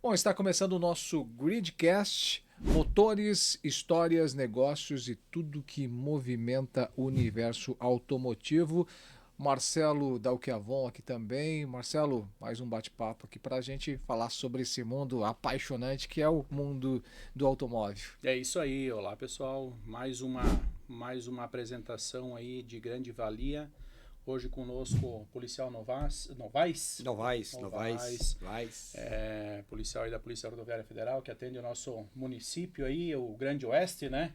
Bom, está começando o nosso Gridcast, motores, histórias, negócios e tudo que movimenta o universo automotivo. Marcelo Dalquiavon aqui também. Marcelo, mais um bate-papo aqui para a gente falar sobre esse mundo apaixonante que é o mundo do automóvel. É isso aí, olá pessoal, mais uma apresentação aí de grande valia. Hoje conosco o policial Novaes, policial aí da Polícia Rodoviária Federal, que atende o nosso município aí, o Grande Oeste, né?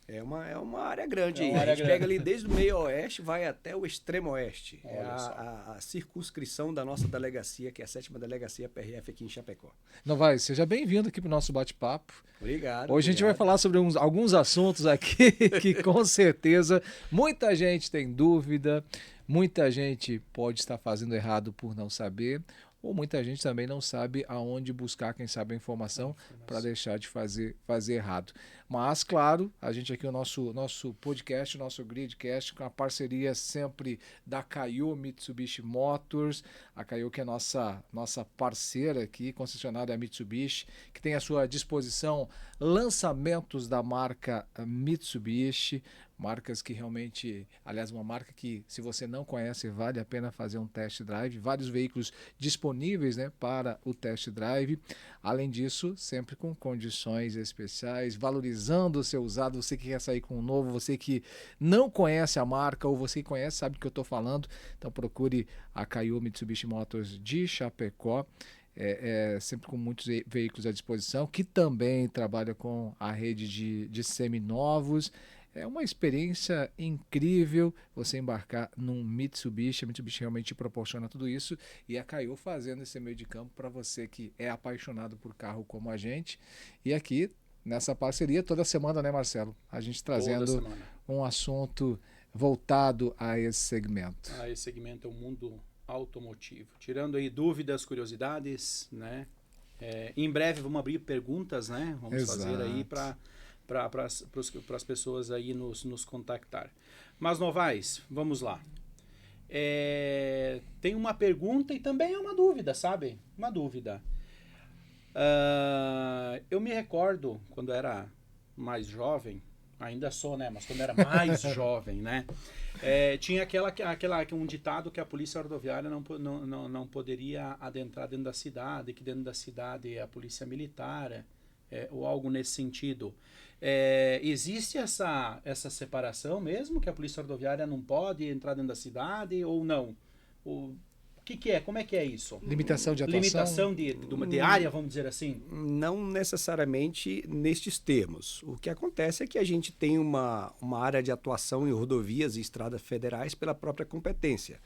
É uma área grande É aí. uma A área gente pega grande. ali desde o meio oeste, vai até o extremo oeste. É Olha só. a circunscrição da nossa delegacia, que é a 7ª Delegacia PRF aqui em Chapecó. Novaes, seja bem-vindo aqui para o nosso bate-papo. Obrigado, Hoje a gente vai obrigado. falar sobre alguns assuntos aqui que com certeza muita gente tem dúvida, muita gente pode estar fazendo errado por não saber, ou muita gente também não sabe aonde buscar, quem sabe, a informação para deixar de fazer errado. Mas, claro, a gente aqui, o nosso podcast, o nosso Gridcast, com a parceria sempre da Caio Mitsubishi Motors, a Caio que é nossa parceira aqui, concessionária Mitsubishi, que tem à sua disposição lançamentos da marca Mitsubishi, marcas que realmente, aliás, uma marca que se você não conhece, vale a pena fazer um test drive, vários veículos disponíveis, né, para o test drive. Além disso, sempre com condições especiais, valorizando o seu usado, você que quer sair com um novo, você que não conhece a marca ou você que conhece, sabe do que eu estou falando, então procure a Caio Mitsubishi Motors de Chapecó. Sempre com muitos veículos à disposição, que também trabalha com a rede de seminovos. É uma experiência incrível você embarcar num Mitsubishi. A Mitsubishi realmente proporciona tudo isso e a Caio fazendo esse meio de campo para você que é apaixonado por carro como a gente. E aqui, nessa parceria, toda semana, né, Marcelo? A gente Toda trazendo semana. um assunto voltado a esse segmento. Esse segmento é o mundo automotivo. Tirando aí dúvidas, curiosidades, né? Em breve vamos abrir perguntas, né? Vamos fazer aí para as pessoas aí nos contactar. Mas Novaes, vamos lá. Tem uma pergunta e também é uma dúvida, sabe? Uma dúvida. Eu me recordo quando era mais jovem, ainda sou, né? Mas quando era mais jovem, né? Tinha um ditado que a polícia rodoviária não poderia adentrar dentro da cidade, que dentro da cidade é a polícia militar, ou algo nesse sentido. Existe essa separação mesmo, que a polícia rodoviária não pode entrar dentro da cidade ou não? O que é? Como é que é isso? Limitação de atuação? Limitação de área, vamos dizer assim? Não necessariamente nestes termos. O que acontece é que a gente tem uma área de atuação em rodovias e estradas federais pela própria competência.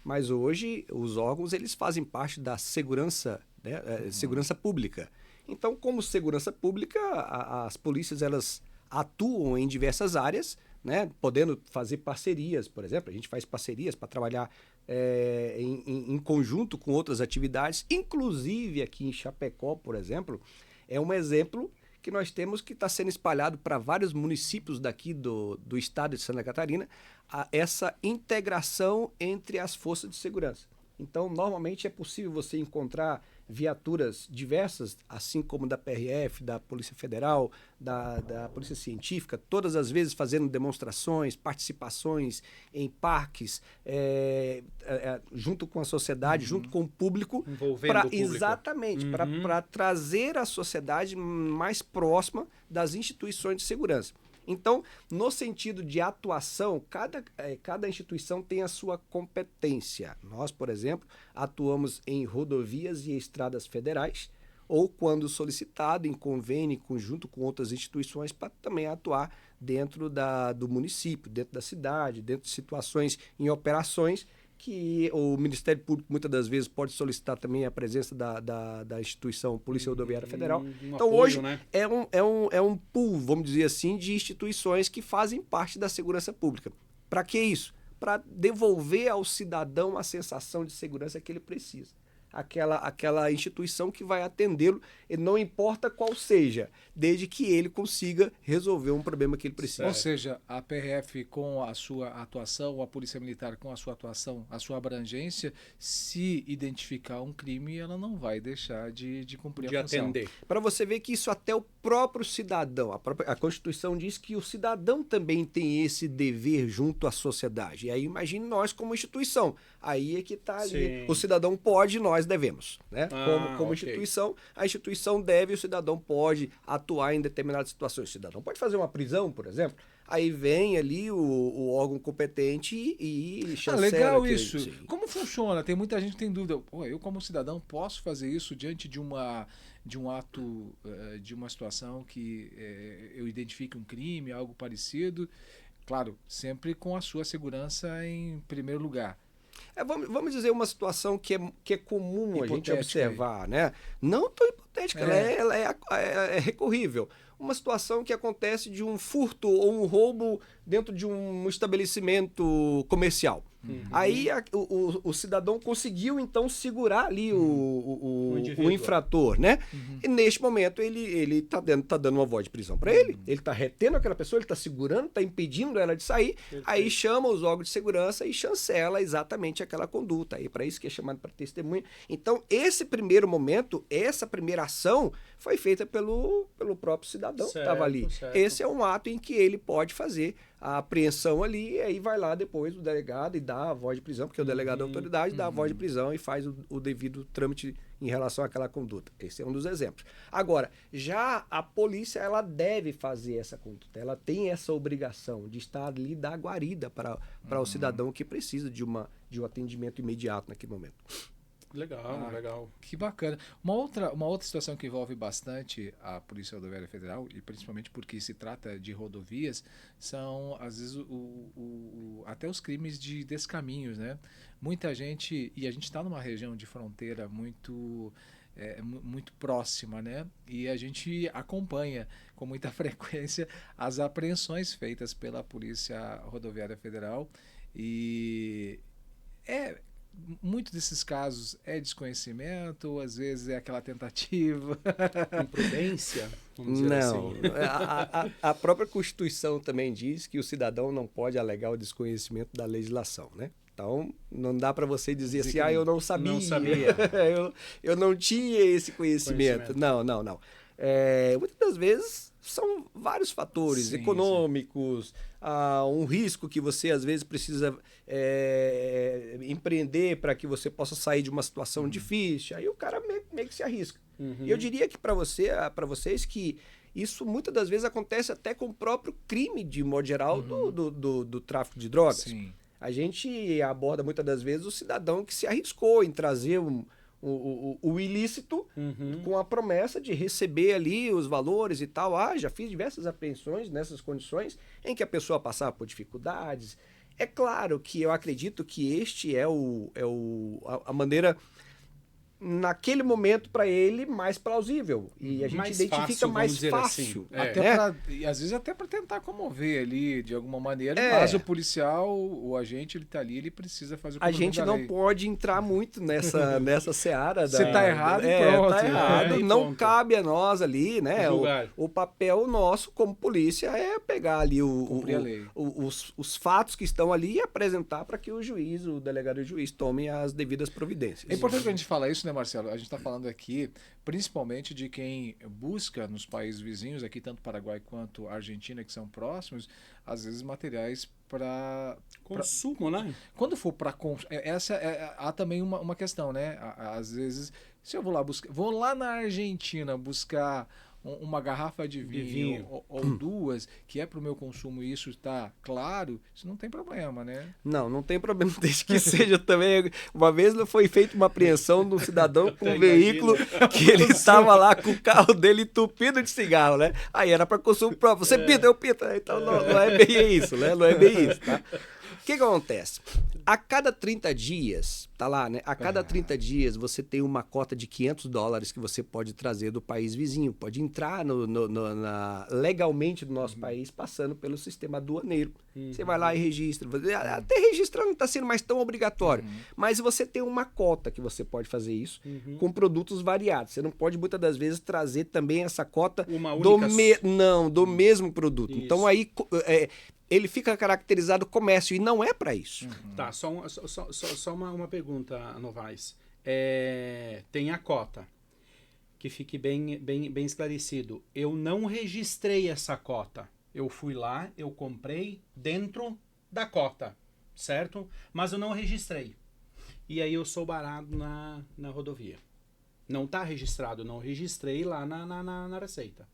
Mas hoje os órgãos eles fazem parte da segurança, né, segurança pública. Então, como segurança pública, as polícias elas atuam em diversas áreas, né, podendo fazer parcerias, por exemplo. A gente faz parcerias para trabalhar em conjunto com outras atividades, inclusive aqui em Chapecó, por exemplo, é um exemplo que nós temos que está sendo espalhado para vários municípios daqui do estado de Santa Catarina, essa integração entre as forças de segurança. Então, normalmente é possível você encontrar viaturas diversas, assim como da PRF, da Polícia Federal, da Polícia Científica, todas as vezes fazendo demonstrações, participações em parques, junto com a sociedade, junto com o público. Envolvendo o público. Exatamente, para trazer a sociedade mais próxima das instituições de segurança. Então, no sentido de atuação, cada instituição tem a sua competência. Nós, por exemplo, atuamos em rodovias e estradas federais, ou quando solicitado, em convênio, conjunto com outras instituições, para também atuar dentro do município, dentro da cidade, dentro de situações em operações que o Ministério Público muitas das vezes pode solicitar também a presença da instituição Polícia Rodoviária Federal. Então apoio, hoje, né? é um pool, vamos dizer assim, de instituições que fazem parte da segurança pública. Para que isso? Para devolver ao cidadão a sensação de segurança que ele precisa. aquela instituição que vai atendê-lo, e não importa qual seja, desde que ele consiga resolver um problema que ele precisa. Ou seja, a PRF com a sua atuação, ou a Polícia Militar com a sua atuação, a sua abrangência, se identificar um crime, ela não vai deixar de cumprir a função. atender. Para você ver que isso até o próprio cidadão, a Constituição diz que o cidadão também tem esse dever junto à sociedade. E aí imagine nós como instituição. Aí é que está ali. Sim. O cidadão pode, nós devemos. Né? Como ok. instituição, a instituição deve, o cidadão pode atuar em determinadas situações. O cidadão pode fazer uma prisão, por exemplo. Aí vem ali o órgão competente e chancela. Legal aquele- isso. sim. Como funciona? Tem muita gente que tem dúvida. Pô, eu como cidadão posso fazer isso diante de um ato, de uma situação que eu identifique um crime, algo parecido? Claro, sempre com a sua segurança em primeiro lugar. Vamos dizer uma situação que é comum a gente Hipotética observar, né? Não tão hipotética, ela é recorrível. Uma situação que acontece de um furto ou um roubo dentro de um estabelecimento comercial. Aí o cidadão conseguiu, então, segurar ali o indivíduo. infrator, né? E neste momento ele tá dando uma voz de prisão para ele. Ele está retendo aquela pessoa, ele está segurando, está impedindo ela de sair. Aí chama os órgãos de segurança e chancela exatamente aquela conduta. Aí para isso que é chamado para testemunha. Então, esse primeiro momento, essa primeira ação foi feita pelo próprio cidadão que estava ali. Certo. Esse é um ato em que ele pode fazer a apreensão ali, e aí vai lá depois o delegado e dá a voz de prisão, porque o delegado da autoridade dá a voz de prisão e faz o devido trâmite em relação àquela conduta. Esse é um dos exemplos. Agora, já a polícia, ela deve fazer essa conduta, ela tem essa obrigação de estar ali, dar guarida para o cidadão que precisa de um atendimento imediato naquele momento. Legal, legal. Que bacana. Uma outra situação que envolve bastante a Polícia Rodoviária Federal, e principalmente porque se trata de rodovias, são, às vezes, até os crimes de descaminhos, né? Muita gente, e a gente está numa região de fronteira muito próxima, né? E a gente acompanha com muita frequência as apreensões feitas pela Polícia Rodoviária Federal, e muito desses casos é desconhecimento, ou às vezes é aquela tentativa. Imprudência? Vamos dizer Não, assim. a própria Constituição também diz que o cidadão não pode alegar o desconhecimento da legislação, né? Então, não dá para você dizer assim, eu não sabia, não sabia. eu não tinha esse conhecimento. Não. Muitas das vezes são vários fatores econômicos, um risco que você às vezes precisa empreender para que você possa sair de uma situação difícil. Aí o cara meio que se arrisca. E eu diria que para vocês que isso muitas das vezes acontece até com o próprio crime, de modo geral, do tráfico de drogas. Sim. A gente aborda muitas das vezes o cidadão que se arriscou em trazer o ilícito com a promessa de receber ali os valores e tal. Já fiz diversas apreensões nessas condições em que a pessoa passava por dificuldades. É claro que eu acredito que este é a maneira, naquele momento, para ele, mais plausível. E a gente Mais identifica fácil, mais vamos dizer fácil. assim. E às vezes até para tentar comover ali de alguma maneira, mas o policial, o agente, ele tá ali, ele precisa fazer o A gente da não lei. pode entrar muito nessa seara. Você tá errado, pronto. Tá errado. E Não ponto. cabe a nós ali, né? Julgar. O papel nosso como polícia é pegar ali Cumprir a lei. os fatos que estão ali e apresentar para que o juiz, o delegado e o juiz tomem as devidas providências. É importante que a gente fale isso, né, Marcelo? A gente está falando aqui principalmente de quem busca nos países vizinhos, aqui tanto Paraguai quanto Argentina, que são próximos, às vezes materiais para Consumo, né? quando for para há também uma questão, né? Às vezes, se eu vou lá na Argentina buscar uma garrafa de vinho, ou duas, que é para o meu consumo, e isso está claro, isso não tem problema, né? Não tem problema, desde que seja também. Uma vez foi feita uma apreensão de um cidadão com um Até veículo que ele estava lá com o carro dele entupido de cigarro, né? Aí era para consumo próprio. Você pita, eu pito. Então não é bem isso, né? Não é bem isso, tá? O que acontece? A cada 30 dias, tá lá, né? A cada 30 dias você tem uma cota de $500 que você pode trazer do país vizinho, pode entrar legalmente no nosso país passando pelo sistema aduaneiro. Você vai lá e registra. Até registrar não está sendo mais tão obrigatório, mas você tem uma cota que você pode fazer isso com produtos variados. Você não pode muitas das vezes trazer também essa cota do mesmo produto. Isso. Então aí ele fica caracterizado comércio e não é para isso. Tá, só uma pergunta, Novaes. Tem a cota, que fique bem esclarecido. Eu não registrei essa cota. Eu fui lá, eu comprei dentro da cota, certo? Mas eu não registrei. E aí eu sou barado na rodovia. Não está registrado, eu não registrei lá na Receita.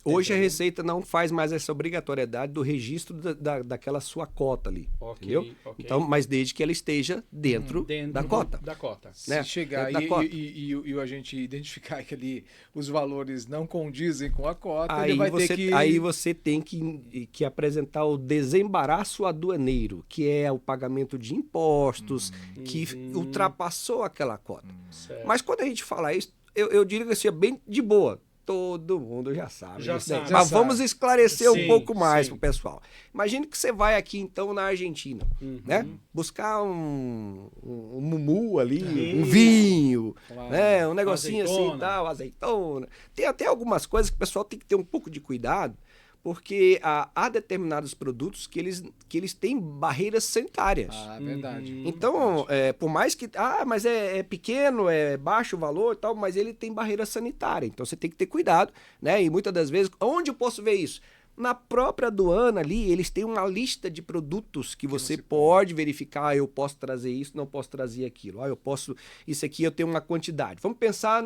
Hoje a Receita não faz mais essa obrigatoriedade do registro daquela sua cota ali, entendeu? Ok. Então, mas desde que ela esteja dentro da cota. Da cota. Né? Se chegar e a gente identificar que ali os valores não condizem com a cota, Aí ele vai você, ter que... aí você tem que apresentar o desembaraço aduaneiro, que é o pagamento de impostos, que ultrapassou aquela cota. Certo. Mas quando a gente fala isso, eu diria que assim, é bem de boa. Todo mundo já sabe. Mas vamos esclarecer um pouco mais para o pessoal. Imagine que você vai aqui, então, na Argentina, né? Buscar um mumu ali, um vinho, né? Um negocinho assim e tal, azeitona. Tem até algumas coisas que o pessoal tem que ter um pouco de cuidado, porque há determinados produtos que eles têm barreiras sanitárias. Verdade. Então, por mais que... mas é pequeno, é baixo o valor e tal, mas ele tem barreira sanitária. Então, você tem que ter cuidado, né? E muitas das vezes... Onde eu posso ver isso? Na própria aduana ali, eles têm uma lista de produtos que você pode verificar. Eu posso trazer isso, não posso trazer aquilo. Eu posso... Isso aqui eu tenho uma quantidade. Vamos pensar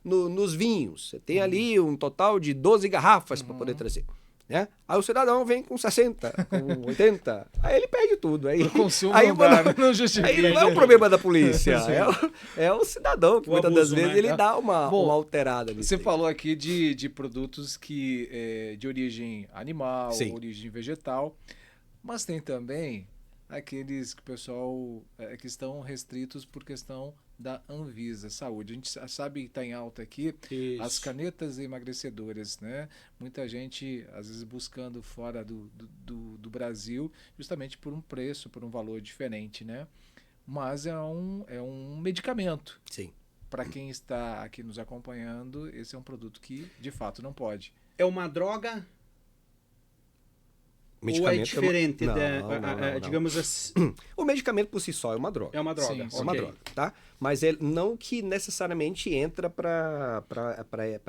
nos vinhos. Você tem ali um total de 12 garrafas para poder trazer. Né? Aí o cidadão vem com 60, com 80, aí ele perde tudo. Aí, o consumo aí não justifica. Aí não é um problema da polícia, é o cidadão que muitas das vezes ele dá uma alterada. Você falou aqui de produtos que de origem animal, origem vegetal, mas tem também aqueles que o pessoal que estão restritos por questão da Anvisa, saúde. A gente sabe que está em alta aqui as canetas emagrecedoras, né? Muita gente, às vezes, buscando fora do Brasil, justamente por um preço, por um valor diferente, né? Mas é um medicamento. Sim. Para quem está aqui nos acompanhando, esse é um produto que, de fato, não pode. É uma droga... Ou é diferente? Não. Digamos assim... O medicamento por si só é uma droga. É uma droga. É uma droga, tá? Mas não que necessariamente entra para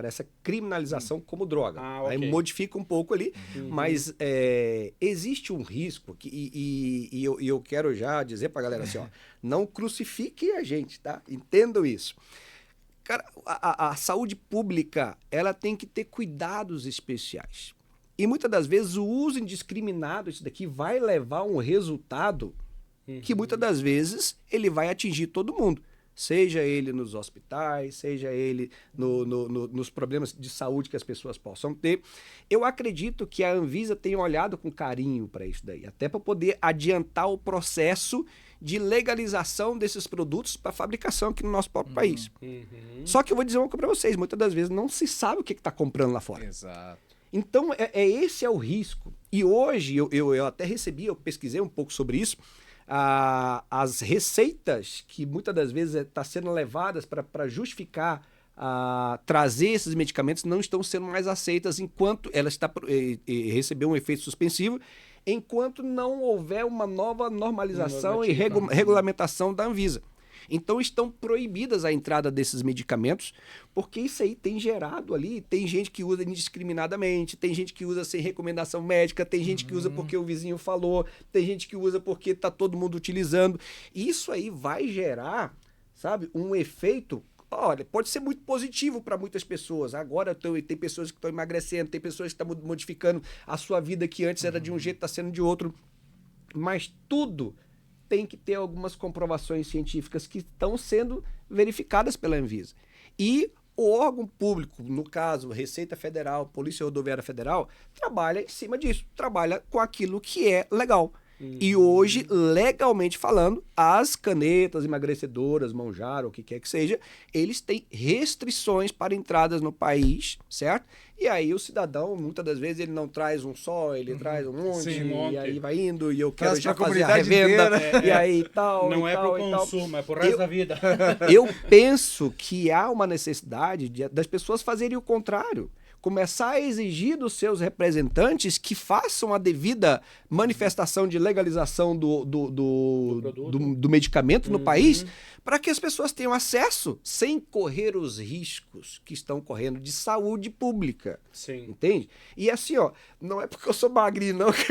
essa criminalização como droga. Aí modifica um pouco ali, mas existe um risco e eu quero já dizer para a galera assim, não crucifique a gente, tá? Entendam isso. Cara, a saúde pública, ela tem que ter cuidados especiais. E muitas das vezes o uso indiscriminado disso daqui vai levar a um resultado que muitas das vezes ele vai atingir todo mundo. Seja ele nos hospitais, seja ele nos problemas de saúde que as pessoas possam ter. Eu acredito que a Anvisa tem olhado com carinho para isso daí, até para poder adiantar o processo de legalização desses produtos para fabricação aqui no nosso próprio país. Só que eu vou dizer uma coisa para vocês, muitas das vezes não se sabe o que está comprando lá fora. Exato. Então, esse é o risco. E hoje, eu até recebi, eu pesquisei um pouco sobre isso, as receitas que muitas das vezes estão sendo levadas para justificar trazer esses medicamentos não estão sendo mais aceitas enquanto ela está recebeu um efeito suspensivo, enquanto não houver uma nova normalização e regulamentação da Anvisa. Então estão proibidas a entrada desses medicamentos, porque isso aí tem gerado ali, tem gente que usa indiscriminadamente, tem gente que usa sem recomendação médica, tem gente que usa porque o vizinho falou, tem gente que usa porque está todo mundo utilizando. Isso aí vai gerar, sabe, um efeito, olha, pode ser muito positivo para muitas pessoas. Agora tem pessoas que estão emagrecendo, tem pessoas que estão modificando a sua vida que antes era de um jeito, está sendo de outro, mas tudo tem que ter algumas comprovações científicas que estão sendo verificadas pela Anvisa. E o órgão público, no caso, Receita Federal, Polícia Rodoviária Federal, trabalha em cima disso, trabalha com aquilo que é legal. E hoje, legalmente falando, as canetas emagrecedoras, Mounjaro, o que quer que seja, eles têm restrições para entradas no país, certo? E aí o cidadão, muitas das vezes, ele não traz um só, ele traz um monte, Sim, um monte. e aí vai indo, e eu quero Traz já pra fazer a comunidade revenda, inteira. e aí tal, Não e é tal, pro e tal. consumo, é pro resto da vida. Eu penso que há uma necessidade das pessoas fazerem o contrário. Começar a exigir dos seus representantes que façam a devida manifestação de legalização do medicamento no país, para que as pessoas tenham acesso sem correr os riscos que estão correndo de saúde pública. Sim. Entende? E assim, ó, não é porque eu sou magrinho, não, que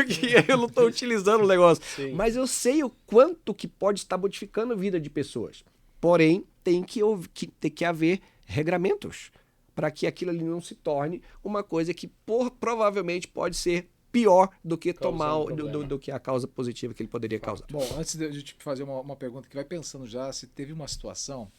eu não estou utilizando o negócio. Sim. Mas eu sei o quanto que pode estar modificando a vida de pessoas. Porém, tem que haver regramentos para que aquilo ali não se torne uma coisa que provavelmente pode ser pior do que do que a causa positiva que ele poderia causar. Bom, antes de eu te fazer uma pergunta que vai pensando já, se teve uma situação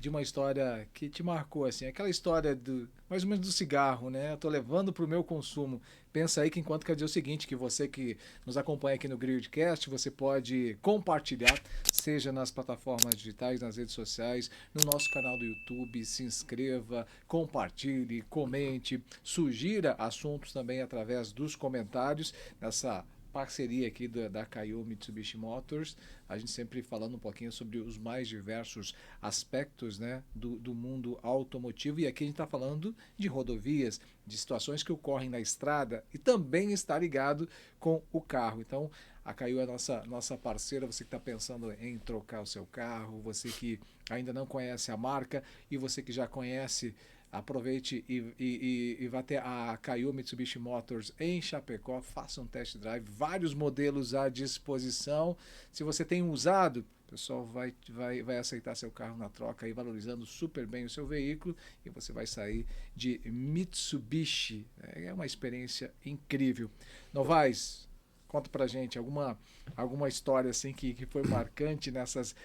de uma história que te marcou, assim, aquela história mais ou menos do cigarro, né? Eu tô levando para o meu consumo. Pensa aí que enquanto quer dizer o seguinte, que você que nos acompanha aqui no Gridcast, você pode compartilhar, seja nas plataformas digitais, nas redes sociais, no nosso canal do YouTube, se inscreva, compartilhe, comente, sugira assuntos também através dos comentários nessa parceria aqui da Kaiô Mitsubishi Motors, a gente sempre falando um pouquinho sobre os mais diversos aspectos, né, do mundo automotivo, e aqui a gente está falando de rodovias, de situações que ocorrem na estrada e também está ligado com o carro. Então, a Kaiô é nossa parceira, você que está pensando em trocar o seu carro, você que ainda não conhece a marca e você que já conhece, aproveite e vá até a Kaiô Mitsubishi Motors em Chapecó, faça um test drive, vários modelos à disposição. Se você tem um usado, o pessoal vai aceitar seu carro na troca, aí valorizando super bem o seu veículo, e você vai sair de Mitsubishi. É uma experiência incrível. Novaes, conta pra gente alguma história assim que foi marcante nessas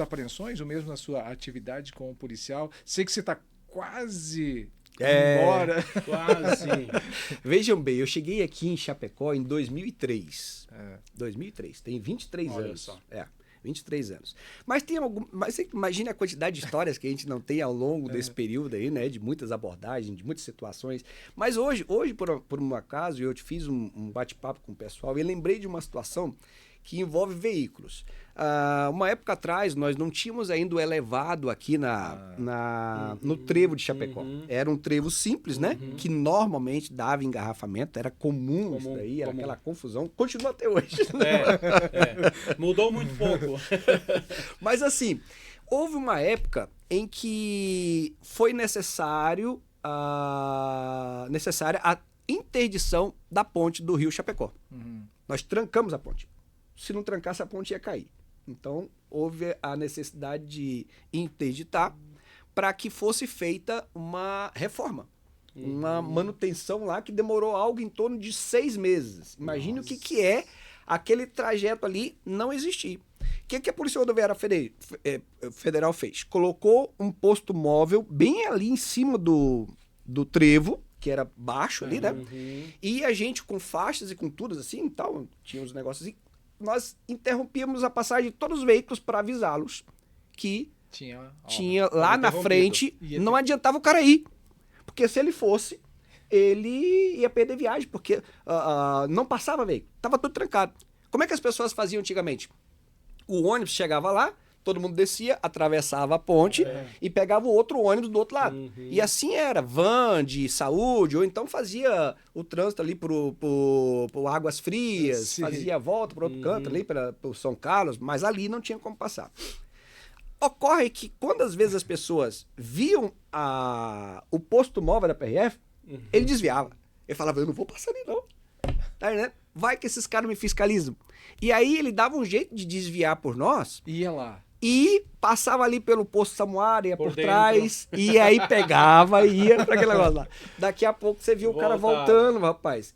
apreensões, ou mesmo na sua atividade como policial. Sei que você está quase embora. Quase. Vejam bem, eu cheguei aqui em Chapecó em 2003. 2003, tem 23 Olha anos. só. 23 anos. Mas você imagina a quantidade de histórias que a gente não tem ao longo desse período aí, né? De muitas abordagens, de muitas situações. Mas hoje por um acaso, eu te fiz um bate-papo com o pessoal e lembrei de uma situação que envolve veículos. Uma época atrás, nós não tínhamos ainda o elevado aqui no trevo de Chapecó. Era um trevo simples, né? Que normalmente dava engarrafamento, era comum isso daí, era aquela confusão. Continua até hoje. Mudou muito pouco. Mas assim, houve uma época em que foi necessária a interdição da ponte do Rio Chapecó. Nós trancamos a ponte. Se não trancasse, a ponte ia cair. Então, houve a necessidade de interditar para que fosse feita uma reforma. Uma manutenção lá que demorou algo em torno de 6 meses. Imagine o que é aquele trajeto ali não existir. O que a Polícia Rodoviária Federal fez? Colocou um posto móvel bem ali em cima do trevo, que era baixo ali, né? E a gente com faixas e com tudo assim e tal, tinha uns negócios assim, nós interrompíamos a passagem de todos os veículos para avisá-los que tinha lá na frente, não adiantava o cara ir. Porque se ele fosse, ele ia perder viagem, porque não passava veículo, estava tudo trancado. Como é que as pessoas faziam antigamente? O ônibus chegava lá, todo mundo descia, atravessava a ponte e pegava o outro ônibus do outro lado. E assim era, van de saúde, ou então fazia o trânsito ali por Águas Frias, fazia a volta para outro canto ali, para o São Carlos, mas ali não tinha como passar. Ocorre que quando às vezes as pessoas viam o posto móvel da PRF, ele desviava. Ele falava, eu não vou passar ali não. Tá, né? Vai que esses caras me fiscalizam. E aí ele dava um jeito de desviar por nós. Ia lá. E passava ali pelo posto Samuário, ia por trás, e aí pegava e ia pra aquele negócio lá. Daqui a pouco você viu o cara voltando, rapaz.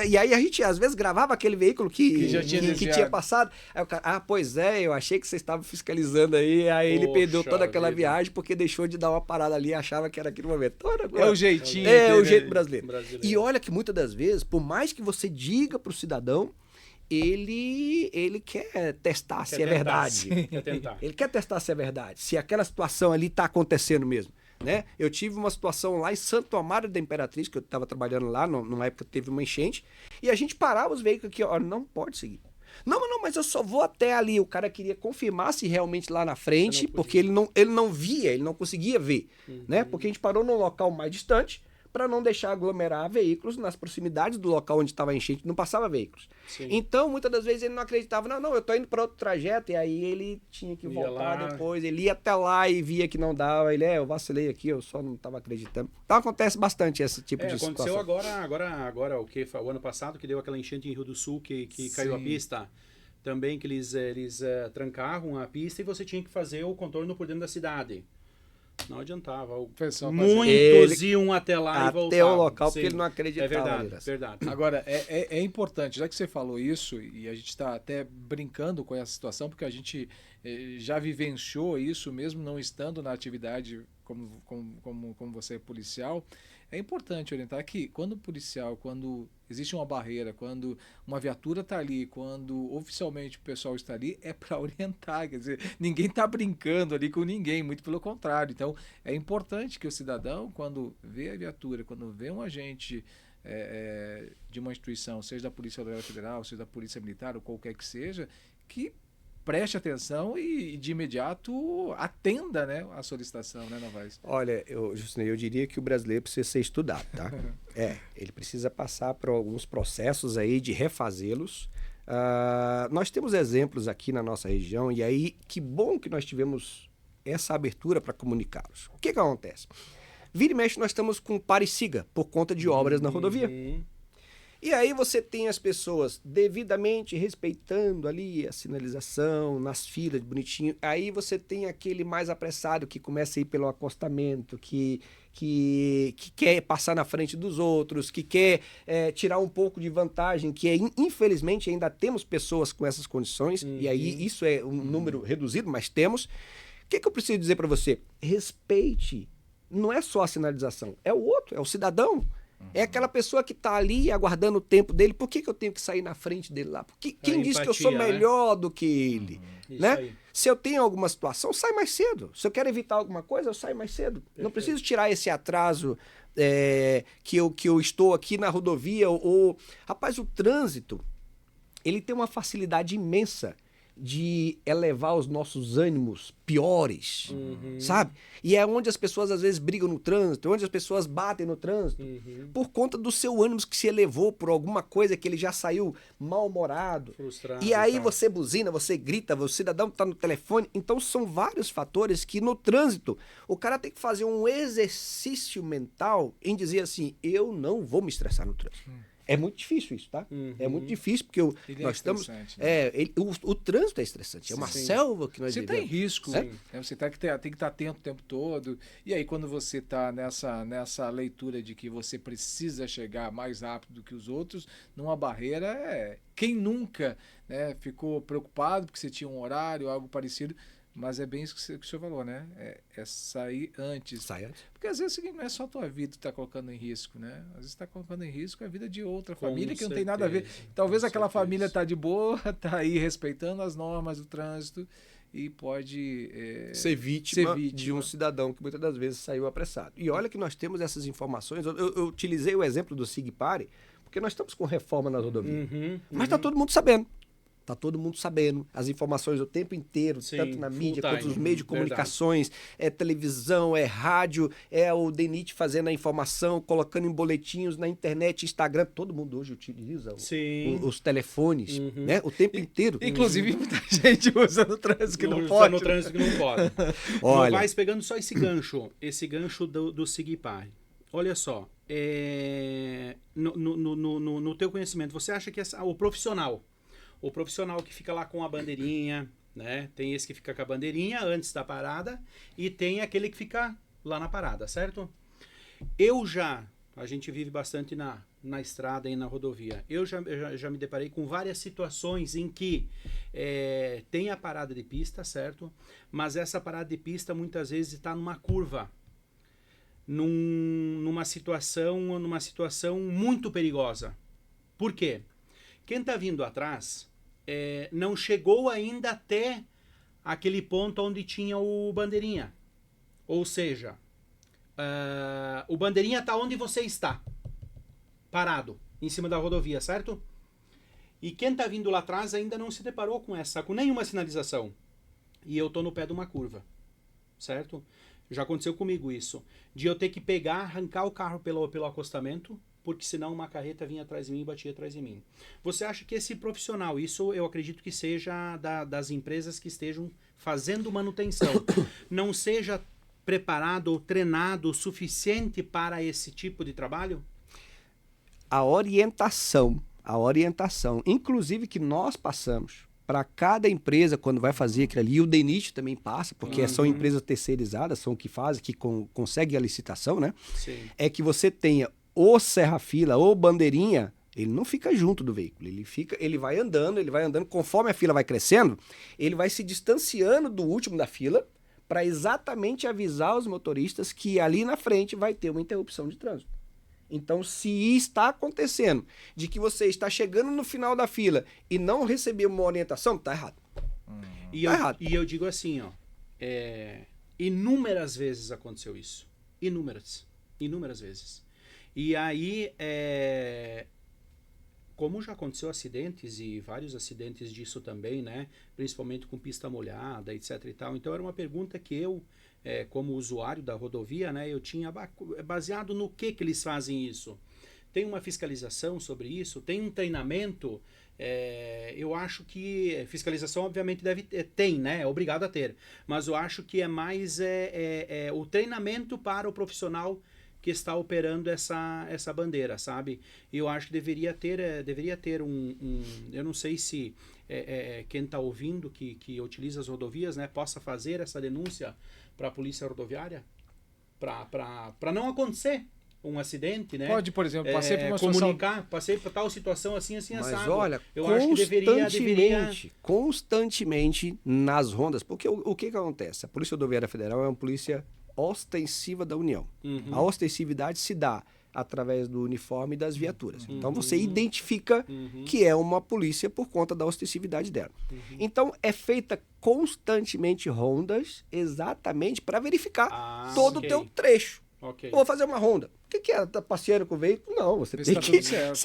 E aí a gente às vezes gravava aquele veículo que tinha passado. Aí o cara, pois é, eu achei que você estava fiscalizando aí. Aí ele perdeu toda aquela viagem porque deixou de dar uma parada ali e achava que era aquele momento. É o jeitinho. É o jeito brasileiro. E olha que muitas das vezes, por mais que você diga pro cidadão ele quer testar se é tentar, verdade. Quer tentar. Ele quer testar se é verdade, se aquela situação ali está acontecendo mesmo. Né? Eu tive uma situação lá em Santo Amaro da Imperatriz, que eu estava trabalhando lá, numa época que teve uma enchente, e a gente parava os veículos aqui, ó, não pode seguir. Não, mas eu só vou até ali. O cara queria confirmar se realmente lá na frente, porque ele não via, ele não conseguia ver, né? Porque a gente parou num local mais distante para não deixar aglomerar veículos nas proximidades do local onde estava a enchente, não passava veículos. Sim. Então, muitas das vezes ele não acreditava, não, eu tô indo para outro trajeto, e aí ele tinha que voltar lá. depois, ele ia até lá e via que não dava, eu vacilei aqui, eu só não estava acreditando. Então acontece bastante esse tipo de aconteceu situação. agora o ano passado, que deu aquela enchente em Rio do Sul, que caiu a pista. Também que eles trancavam a pista e você tinha que fazer o contorno por dentro da cidade. Não adiantava. Muitos iam até lá e voltavam. Até o local, porque ele não acreditava. É verdade. Agora, é importante, já que você falou isso, e a gente está até brincando com essa situação, porque a gente já vivenciou isso, mesmo não estando na atividade como você é policial. É importante orientar que quando existe uma barreira, quando uma viatura está ali, quando oficialmente o pessoal está ali, é para orientar. Quer dizer, ninguém está brincando ali com ninguém, muito pelo contrário. Então, é importante que o cidadão, quando vê a viatura, quando vê um agente de uma instituição, seja da Polícia Rodoviária Federal, seja da Polícia Militar ou qualquer que seja, que preste atenção e de imediato atenda, né, a solicitação, né, Novaes? Olha, Justinei, eu diria que o brasileiro precisa ser estudado, tá? Ele precisa passar por alguns processos aí de refazê-los. Nós temos exemplos aqui na nossa região, e aí que bom que nós tivemos essa abertura para comunicá-los. O que acontece? Vira e mexe, nós estamos com pare e siga por conta de obras na rodovia. E aí você tem as pessoas devidamente respeitando ali a sinalização, nas filas, bonitinho. Aí você tem aquele mais apressado que começa a ir pelo acostamento, que quer passar na frente dos outros, que quer tirar um pouco de vantagem, infelizmente ainda temos pessoas com essas condições, e aí isso é um número reduzido, mas temos. O que eu preciso dizer para você? Respeite. Não é só a sinalização, é o outro, é o cidadão. É aquela pessoa que está ali aguardando o tempo dele. Por que eu tenho que sair na frente dele lá? Porque quem disse que eu sou melhor do que ele? Né? Se eu tenho alguma situação, eu saio mais cedo. Se eu quero evitar alguma coisa, eu saio mais cedo. Perfeito. Não preciso tirar esse atraso que eu estou aqui na rodovia. Rapaz, o trânsito, ele tem uma facilidade imensa de elevar os nossos ânimos piores, sabe? E é onde as pessoas às vezes brigam no trânsito, onde as pessoas batem no trânsito, por conta do seu ânimo que se elevou por alguma coisa que ele já saiu mal-humorado. Frustrado. E aí você buzina, você grita, o cidadão está no telefone. Então são vários fatores que no trânsito o cara tem que fazer um exercício mental em dizer assim, eu não vou me estressar no trânsito. É muito difícil isso, tá? É muito difícil, porque nós estamos... Né? O trânsito é estressante, é uma selva que nós vivemos. Você tem risco, né? Você tem que estar atento o tempo todo. E aí, quando você está nessa leitura de que você precisa chegar mais rápido do que os outros, numa barreira, quem nunca, né, ficou preocupado porque você tinha um horário, algo parecido... Mas é bem isso que o senhor falou, né? É sair antes. Sai antes. Porque às vezes não é só a tua vida que está colocando em risco, né? Às vezes está colocando em risco a vida de outra família que não tem nada a ver. Talvez aquela família está de boa, está aí respeitando as normas do trânsito e pode ser vítima de um cidadão que muitas das vezes saiu apressado. E olha que nós temos essas informações. Eu utilizei o exemplo do SIGPARE, porque nós estamos com reforma na rodovia. Mas está todo mundo sabendo. Está todo mundo sabendo as informações o tempo inteiro, tanto na mídia quanto nos meios de comunicações, televisão, rádio, o DENIT fazendo a informação, colocando em boletinhos na internet, Instagram. Todo mundo hoje utiliza os telefones, né? O tempo inteiro. Inclusive, muita gente usa no trânsito que não pode. No trânsito que não pode. Olha, Mas pegando só esse gancho do SIGPARE. Olha só, no teu conhecimento, você acha que o profissional que fica lá com a bandeirinha, né? Tem esse que fica com a bandeirinha antes da parada e tem aquele que fica lá na parada, certo? A gente vive bastante na estrada e na rodovia. Eu já me deparei com várias situações em que tem a parada de pista, certo? Mas essa parada de pista muitas vezes está numa curva, numa situação muito perigosa. Por quê? Quem está vindo atrás não chegou ainda até aquele ponto onde tinha o bandeirinha. Ou seja, o bandeirinha está onde você está, parado, em cima da rodovia, certo? E quem está vindo lá atrás ainda não se deparou com nenhuma sinalização. E eu estou no pé de uma curva, certo? Já aconteceu comigo isso. De eu ter que arrancar o carro pelo acostamento, porque senão uma carreta vinha atrás de mim e batia atrás de mim. Você acha que esse profissional, isso eu acredito que seja das empresas que estejam fazendo manutenção, não seja preparado ou treinado o suficiente para esse tipo de trabalho? A orientação, inclusive que nós passamos para cada empresa quando vai fazer aquilo ali, e o DENIT também passa, porque são empresas terceirizadas, são que fazem, que conseguem a licitação, né? Sim. É que você tenha o serra-fila ou bandeirinha, ele não fica junto do veículo, ele vai andando, conforme a fila vai crescendo, ele vai se distanciando do último da fila para exatamente avisar os motoristas que ali na frente vai ter uma interrupção de trânsito. Então, se está acontecendo de que você está chegando no final da fila e não recebeu uma orientação, tá errado. E eu digo assim, ó, inúmeras vezes aconteceu isso. Inúmeras vezes. E aí, como já aconteceu acidentes e vários acidentes disso também, né? Principalmente com pista molhada, etc e tal. Então, era uma pergunta que eu, como usuário da rodovia, né? Eu tinha baseado no que eles fazem isso. Tem uma fiscalização sobre isso? Tem um treinamento? Eu acho que fiscalização, obviamente, tem, né? É obrigado a ter. Mas eu acho que é mais o treinamento para o profissional que está operando essa bandeira, sabe? Eu acho que deveria ter eu não sei se quem está ouvindo que utiliza as rodovias, né, possa fazer essa denúncia para a polícia rodoviária, para não acontecer um acidente, né? Pode, por exemplo, passei por uma comunicar, passei por tal situação assim, Mas assado. olha, eu acho que deveria constantemente nas rondas, porque o que acontece? A Polícia Rodoviária Federal é uma polícia ostensiva da União. A ostensividade se dá através do uniforme e das viaturas. Então você identifica que é uma polícia por conta da ostensividade dela. Então é feita constantemente rondas exatamente para verificar todo o teu trecho. Okay. Vou fazer uma ronda. O que é? Tá passeando com o veículo? Não, você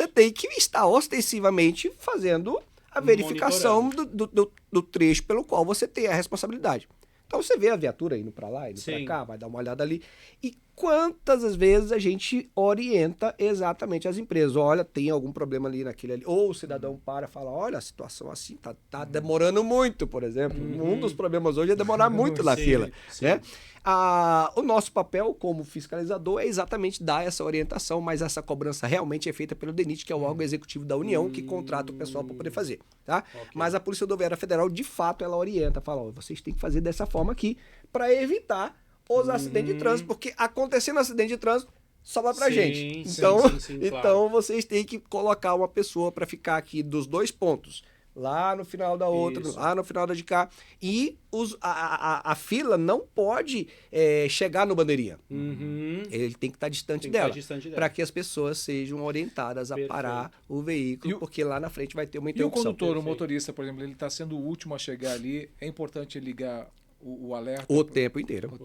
tem que estar ostensivamente fazendo a verificação do trecho pelo qual você tem a responsabilidade. Então você vê a viatura indo para lá, indo para cá, vai dar uma olhada ali. E quantas as vezes a gente orienta exatamente as empresas? Olha, tem algum problema ali naquele ali. Ou o cidadão para e fala, olha, a situação assim tá demorando muito, por exemplo. Um dos problemas hoje é demorar muito na fila. Né? O nosso papel como fiscalizador é exatamente dar essa orientação, mas essa cobrança realmente é feita pelo DENIT, que é o órgão executivo da União, que contrata o pessoal para poder fazer. Tá? Okay. Mas a Polícia Rodoviária Federal, de fato, ela orienta, fala, vocês têm que fazer dessa forma aqui para evitar os acidentes de trânsito, porque acontecendo acidente de trânsito, sobra pra gente. Então vocês têm que colocar uma pessoa para ficar aqui dos dois pontos. Lá no final da outra, lá no final da de cá. E a fila não pode chegar no bandeirinha. Ele tem que estar distante dela. Para que as pessoas sejam orientadas a parar o veículo, porque lá na frente vai ter uma interrupção. E o condutor, o motorista, por exemplo, ele está sendo o último a chegar ali. É importante ligar o alerta? O tempo inteiro.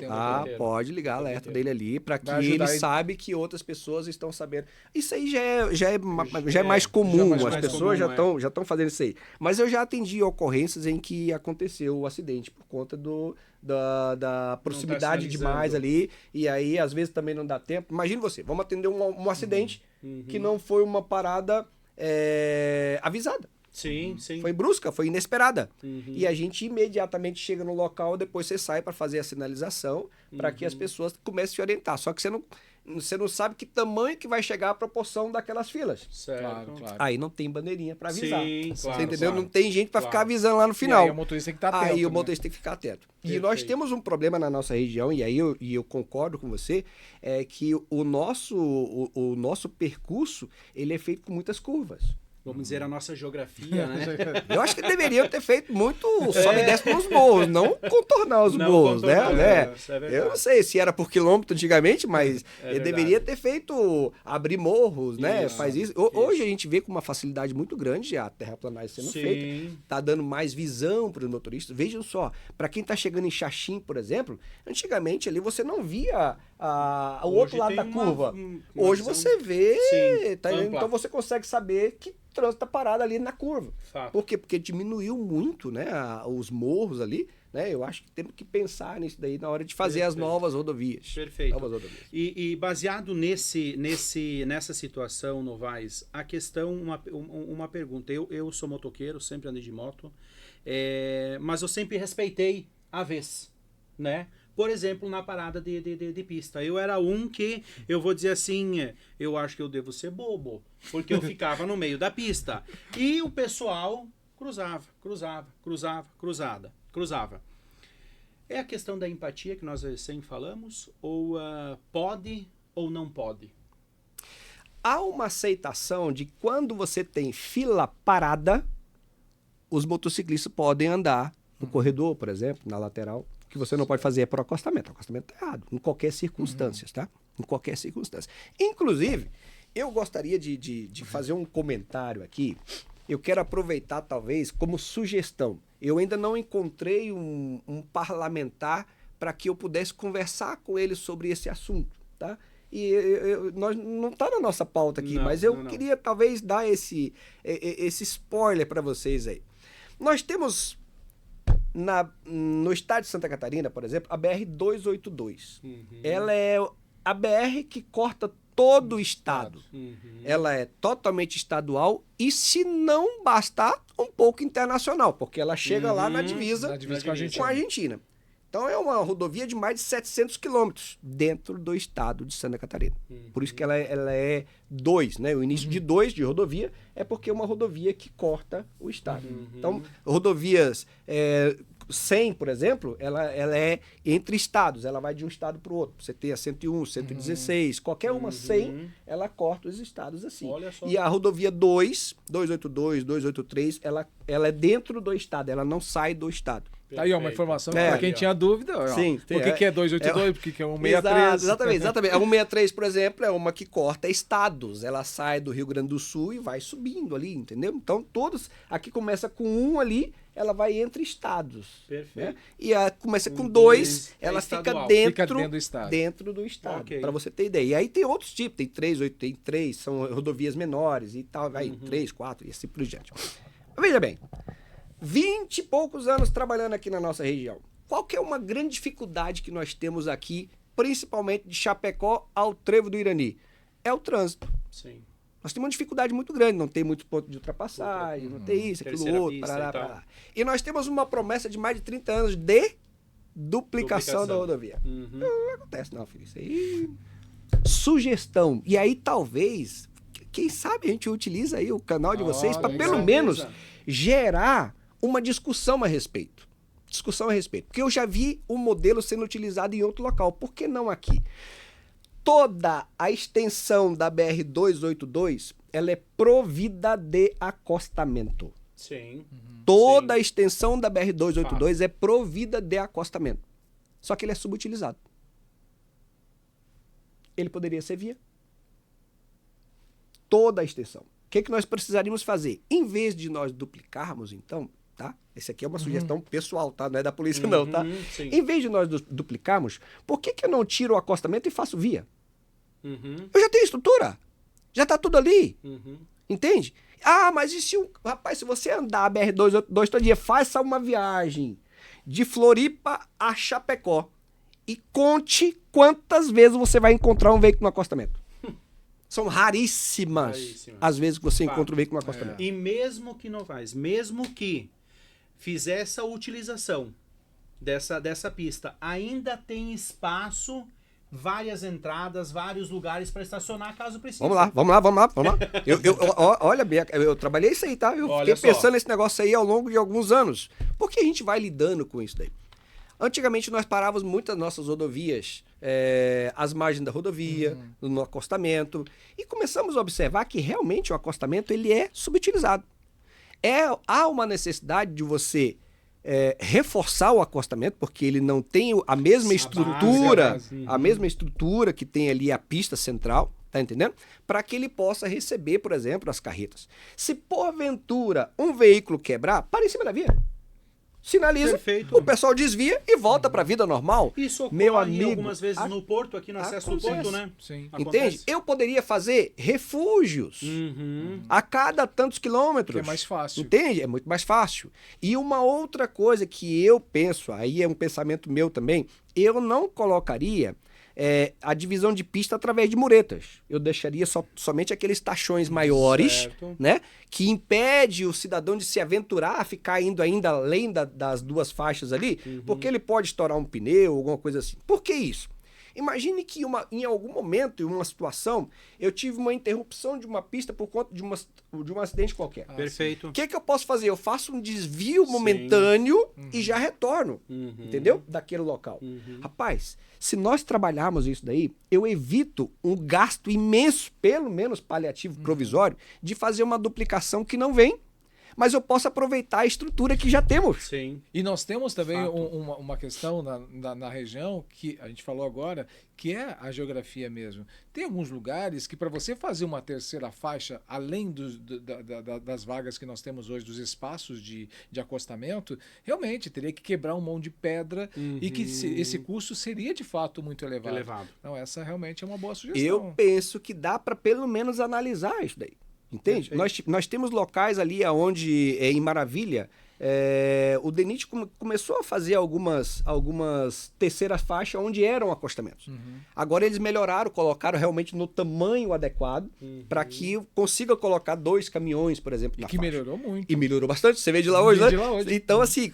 Pode ligar o alerta dele ali para que ele saiba que outras pessoas estão sabendo. Isso aí já é mais comum, as pessoas já estão fazendo isso aí. Mas eu já atendi ocorrências em que aconteceu o acidente por conta da proximidade demais ali, e aí às vezes também não dá tempo. Imagine você, vamos atender um acidente que não foi uma parada avisada. Sim. Foi brusca, foi inesperada. E a gente imediatamente chega no local, depois você sai para fazer a sinalização, para que as pessoas comecem a se orientar. Só que você não sabe que tamanho que vai chegar a proporção daquelas filas. Certo. Claro. Aí não tem bandeirinha para avisar. Sim, você entendeu? Claro. Não tem gente para ficar avisando lá no final. E aí o motorista tem que estar atento. Aí o motorista tem que ficar atento. Perfeito. E nós temos um problema na nossa região, e aí eu concordo com você, é que o nosso percurso ele é feito com muitas curvas. vamos dizer, a nossa geografia, né? Eu acho que deveriam ter feito muito sobe e desce nos morros, não contornar os Não morros, contornar, né? isso é verdade. Eu não sei se era por quilômetro antigamente, mas É ele verdade. deveria ter feito abrir morros, né? Isso, Faz isso. Hoje a gente vê com uma facilidade muito grande a terraplanagem sendo feita. Sim. Tá dando mais visão para os motoristas. Vejam só, para quem tá chegando em Xaxim, por exemplo, antigamente ali você não via o Hoje outro lado tem da uma- curva. uma Hoje visão- você vê, Sim, tá entendendo? ampla. Então você consegue saber que trânsito tá parado ali na curva. Fato. Por quê? Porque diminuiu muito, né, os morros ali, né? Eu acho que temos que pensar nisso daí na hora de fazer as Perfeito. novas rodovias. Perfeito. Novas rodovias. E baseado nessa situação, Novaes, a questão, uma pergunta. Eu sou motoqueiro, sempre andei de moto, mas eu sempre respeitei a vez, né? Por exemplo, na parada de pista. Eu era um que, eu vou dizer assim, eu acho que eu devo ser bobo, porque eu ficava no meio da pista. E o pessoal cruzava. É a questão da empatia que nós sempre falamos, ou pode ou não pode? Há uma aceitação de quando você tem fila parada, os motociclistas podem andar no corredor, por exemplo, na lateral. O que você não pode fazer é por acostamento. O acostamento está errado, em qualquer circunstância, tá? Em qualquer circunstância. Inclusive, eu gostaria de fazer um comentário aqui. Eu quero aproveitar, talvez, como sugestão. Eu ainda não encontrei um parlamentar para que eu pudesse conversar com ele sobre esse assunto, tá? E nós não está na nossa pauta aqui, Não, mas eu não. queria talvez dar esse spoiler para vocês aí. Nós temos no estado de Santa Catarina, por exemplo, a BR-282. Ela é a BR que corta todo o estado. Ela é totalmente estadual e, se não bastar, um pouco internacional, porque ela chega lá na divisa, Na divisa com a Argentina. com a Argentina. Então é uma rodovia de mais de 700 quilômetros dentro do estado de Santa Catarina. Por isso que ela é 2, né? O início de 2 de rodovia é porque é uma rodovia que corta o estado. Então, rodovias 100, por exemplo, ela é entre estados, ela vai de um estado para o outro. Você tem a 101, 116, qualquer uma 100, ela corta os estados assim. Olha só. E a rodovia 282, 283, ela é dentro do estado, ela não sai do estado. Tá aí, ó, uma informação É. para quem tinha dúvida. Ó. Sim, Por que é 282? Por que é 163? Exatamente. A 163, por exemplo, é uma que corta estados. Ela sai do Rio Grande do Sul e vai subindo ali, entendeu? Então, todos... Aqui começa com 1 ali, ela vai entre estados. Perfeito. Né? E começa com Com 2, dois, ela é fica estadual. Fica dentro do estado. Dentro do estado, Ok. para você ter ideia. E aí tem outros tipos, tem 3, 8, tem 3, são rodovias menores e tal, vai 3, 4 e assim por diante. Mas veja bem, 20 e poucos anos trabalhando aqui na nossa região. Qual que é uma grande dificuldade que nós temos aqui, principalmente de Chapecó ao Trevo do Irani? É o trânsito. Sim. Nós temos uma dificuldade muito grande, não tem muitos pontos de ultrapassagem, não tem isso, aquilo Terceira outro, pista parará, e tal. parará. E nós temos uma promessa de mais de 30 anos de duplicação da rodovia. Não acontece não, filho. Isso aí... Sugestão. E aí talvez, quem sabe a gente utiliza aí o canal de vocês para legal. pelo menos gerar uma discussão a respeito. Porque eu já vi o modelo sendo utilizado em outro local. Por que não aqui? Toda a extensão da BR-282, ela é provida de acostamento. Sim. Toda Sim. a extensão da BR-282 é provida de acostamento. Só que ele é subutilizado. Ele poderia ser via. Toda a extensão. O que nós precisaríamos fazer? Em vez de nós duplicarmos, então, tá? Esse aqui é uma sugestão pessoal, tá? Não é da polícia, não, tá? Sim. Em vez de nós duplicarmos, por que eu não tiro o acostamento e faço via? Eu já tenho estrutura. Já tá tudo ali. Entende? Ah, mas e se rapaz, se você andar a BR-282 todo dia, faça uma viagem de Floripa a Chapecó e conte quantas vezes você vai encontrar um veículo no acostamento. São raríssimas as vezes que você encontra um veículo no acostamento. E mesmo que Novaes, mesmo que fizer essa utilização dessa pista, ainda tem espaço, várias entradas, vários lugares para estacionar caso precise. Vamos lá. Olha, Beca, eu trabalhei isso aí, tá? Eu Olha fiquei só. pensando nesse negócio aí ao longo de alguns anos. Por que a gente vai lidando com isso daí? Antigamente nós parávamos muitas nossas rodovias, às margens da rodovia, no acostamento, e começamos a observar que realmente o acostamento ele é subutilizado. Há uma necessidade de você reforçar o acostamento, porque ele não tem a mesma estrutura, a mesma estrutura que tem ali a pista central, tá entendendo? Para que ele possa receber, por exemplo, as carretas. Se porventura um veículo quebrar, para em cima da via. Sinaliza, Perfeito. o pessoal desvia e volta para a vida normal. Isso ocorre Meu amigo, algumas vezes no porto, aqui no acesso do porto, né? Sim. Entende? Eu poderia fazer refúgios a cada tantos quilômetros. Que é mais fácil. Entende? É muito mais fácil. E uma outra coisa que eu penso, aí é um pensamento meu também, eu não colocaria a divisão de pista através de muretas. Eu deixaria somente aqueles tachões maiores, né, que impede o cidadão de se aventurar a ficar indo ainda além das duas faixas ali, porque ele pode estourar um pneu, alguma coisa assim. Por que isso? Imagine que em algum momento, em uma situação, eu tive uma interrupção de uma pista por conta de um acidente qualquer. Perfeito. O que eu posso fazer? Eu faço um desvio momentâneo e já retorno, entendeu? Daquele local. Rapaz, se nós trabalharmos isso daí, eu evito um gasto imenso, pelo menos paliativo provisório, de fazer uma duplicação que não vem, mas eu posso aproveitar a estrutura que já temos. Sim. E nós temos também uma questão na região, que a gente falou agora, que é a geografia mesmo. Tem alguns lugares que para você fazer uma terceira faixa, além das vagas que nós temos hoje, dos espaços de acostamento, realmente teria que quebrar um monte de pedra e que esse custo seria de fato muito elevado. Então essa realmente é uma boa sugestão. Eu penso que dá para pelo menos analisar isso daí. Entende? Nós temos locais ali onde, em Maravilha, o DENIT começou a fazer algumas terceiras faixas onde eram acostamentos. Agora eles melhoraram, colocaram realmente no tamanho adequado para que consiga colocar 2 caminhões, por exemplo, na que faixa. melhorou muito. E melhorou bastante. Você veio de lá hoje, né? De lá hoje. Então, assim,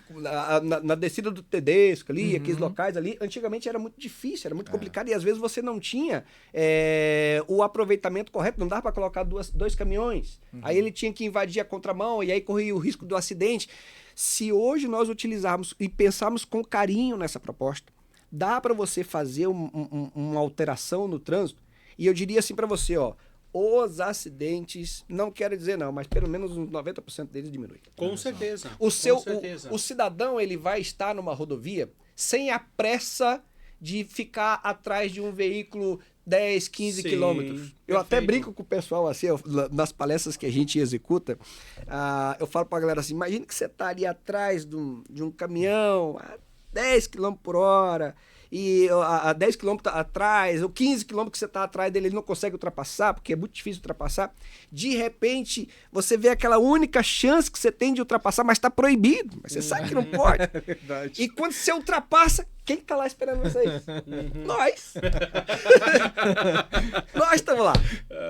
na descida do Tedesco ali, aqueles locais ali, antigamente era muito difícil, era muito complicado e às vezes você não tinha o aproveitamento correto, não dava para colocar 2 caminhões. Aí ele tinha que invadir a contramão e aí corria o risco do acidente. Se hoje nós utilizarmos e pensarmos com carinho nessa proposta, dá para você fazer uma alteração no trânsito. E eu diria assim para você, ó, os acidentes, não quero dizer não, mas pelo menos uns 90% deles diminuem. Com certeza. O cidadão ele vai estar numa rodovia sem a pressa de ficar atrás de um veículo 10, 15 quilômetros. Eu até brinco com o pessoal, assim, nas palestras que a gente executa, eu falo pra galera assim, imagina que você tá ali atrás de um caminhão a 10 km por hora, e a 10 km atrás, ou 15 km que você está atrás dele, ele não consegue ultrapassar, porque é muito difícil ultrapassar. De repente, você vê aquela única chance que você tem de ultrapassar, mas está proibido. Mas você sabe que não pode. É verdade. E quando você ultrapassa, quem está lá esperando vocês? Nós. Nós estamos lá.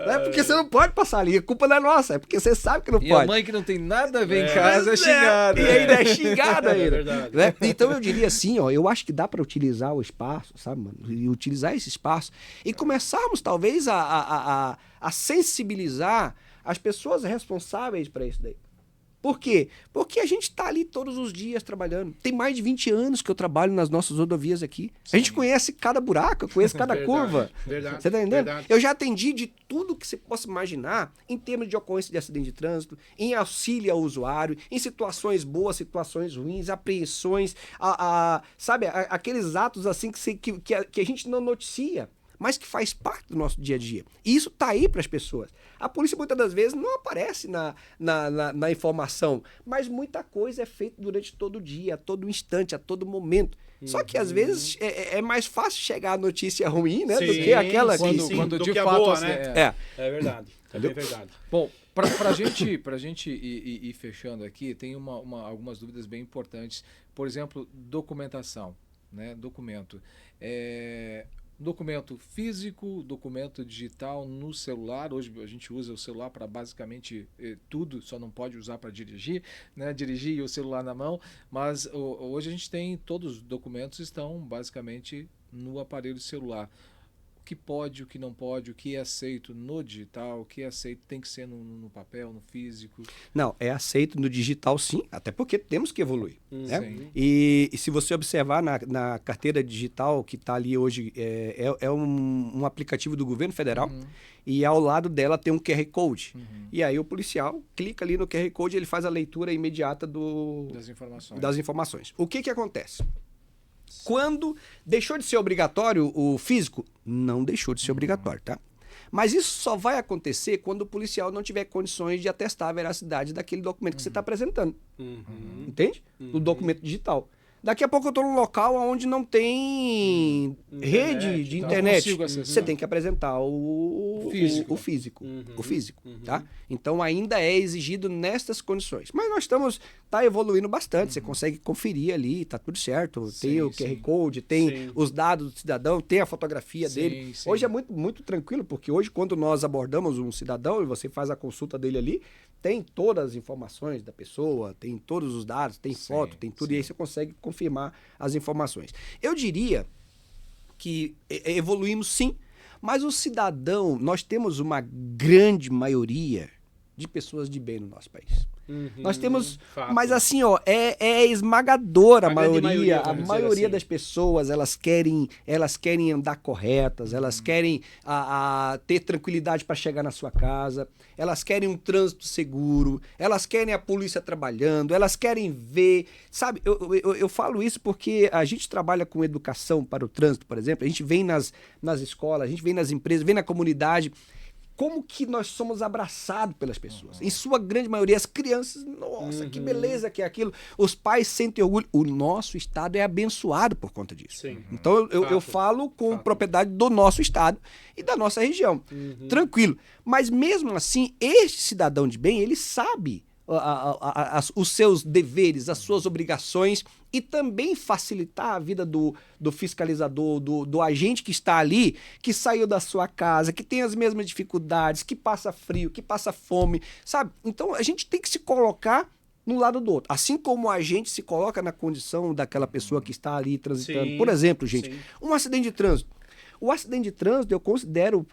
Não é porque você não pode passar ali, a culpa não é nossa, é porque você sabe que não E pode. a mãe que não tem nada a ver em casa é xingada. E ainda é xingada ainda. verdade. Né? Então eu diria assim, ó, eu acho que dá para utilizar o espaço, sabe, mano? E utilizar esse espaço e começarmos talvez a sensibilizar as pessoas responsáveis para isso daí. Por quê? Porque a gente está ali todos os dias trabalhando. Tem mais de 20 anos que eu trabalho nas nossas rodovias aqui. Sim. A gente conhece cada buraco, eu conheço cada curva. Verdade. Você tá entendendo? Verdade. Eu já atendi de tudo que você possa imaginar em termos de ocorrência de acidente de trânsito, em auxílio ao usuário, em situações boas, situações ruins, apreensões, sabe, aqueles atos assim que a gente não noticia, mas que faz parte do nosso dia a dia. E isso tá aí para as pessoas. A polícia muitas das vezes não aparece na informação, mas muita coisa é feita durante todo o dia, a todo instante, a todo momento. Só que às vezes é mais fácil chegar a notícia ruim, né? Sim, do que aquela quando do de que a fato boa, né? É. É verdade. É bem verdade. Bom, pra gente ir fechando aqui, tem algumas dúvidas bem importantes. Por exemplo, documentação, né? Documento físico, documento digital no celular. Hoje a gente usa o celular para basicamente tudo, só não pode usar para dirigir, né? Dirigir e o celular na mão, mas hoje a gente tem, todos os documentos estão basicamente no aparelho celular. O que pode, o que não pode, o que é aceito no digital, o que é aceito tem que ser no papel, no físico? Não, é aceito no digital sim, até porque temos que evoluir. Né? Sim. E se você observar na carteira digital que está ali hoje, é um aplicativo do governo federal e ao lado dela tem um QR Code. E aí o policial clica ali no QR Code e ele faz a leitura imediata das informações. O que acontece? Quando deixou de ser obrigatório o físico, não deixou de ser obrigatório, tá? Mas isso só vai acontecer quando o policial não tiver condições de atestar a veracidade daquele documento que você está apresentando. Entende? Do documento digital. Daqui a pouco eu estou num local onde não tem rede de internet. Você tem que apresentar o físico. Tá? Então ainda é exigido nestas condições. Mas nós tá evoluindo bastante. Você consegue conferir ali, tá tudo certo. Tem o QR Code, tem os dados do cidadão, tem a fotografia dele. Hoje é muito, muito tranquilo, porque hoje quando nós abordamos um cidadão e você faz a consulta dele ali, tem todas as informações da pessoa, tem todos os dados, tem foto, tem tudo, e aí você consegue confirmar as informações. Eu diria que evoluímos sim, mas o cidadão, nós temos uma grande maioria de pessoas de bem no nosso país. Nós temos, mas assim, ó, é esmagadora a maioria das pessoas, elas querem andar corretas, elas querem ter tranquilidade para chegar na sua casa, elas querem um trânsito seguro, elas querem a polícia trabalhando, elas querem ver, sabe, eu falo isso porque a gente trabalha com educação para o trânsito, por exemplo, a gente vem nas escolas, a gente vem nas empresas, vem na comunidade. Como que nós somos abraçados pelas pessoas? Em sua grande maioria, as crianças, nossa, que beleza que é aquilo. Os pais sentem orgulho. O nosso estado é abençoado por conta disso. Então eu falo com propriedade do nosso estado e da nossa região. Tranquilo. Mas mesmo assim, este cidadão de bem, ele sabe os seus deveres, as suas obrigações e também facilitar a vida do fiscalizador, do agente que está ali, que saiu da sua casa, que tem as mesmas dificuldades, que passa frio, que passa fome, sabe? Então a gente tem que se colocar no lado do outro. Assim como a gente se coloca na condição daquela pessoa que está ali transitando. Por exemplo, gente, um acidente de trânsito. O acidente de trânsito eu considero,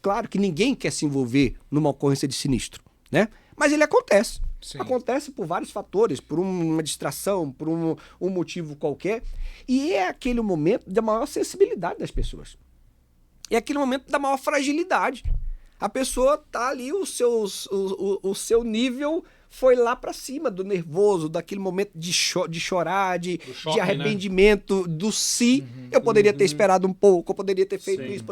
claro que ninguém quer se envolver numa ocorrência de sinistro, né? Mas ele acontece. Acontece por vários fatores, por uma distração, por um motivo qualquer. E é aquele momento da maior sensibilidade das pessoas. É aquele momento da maior fragilidade. A pessoa tá ali, o seu nível foi lá para cima do nervoso, daquele momento de chorar, de arrependimento, né? Do si. Eu poderia ter esperado um pouco, eu poderia ter feito isso.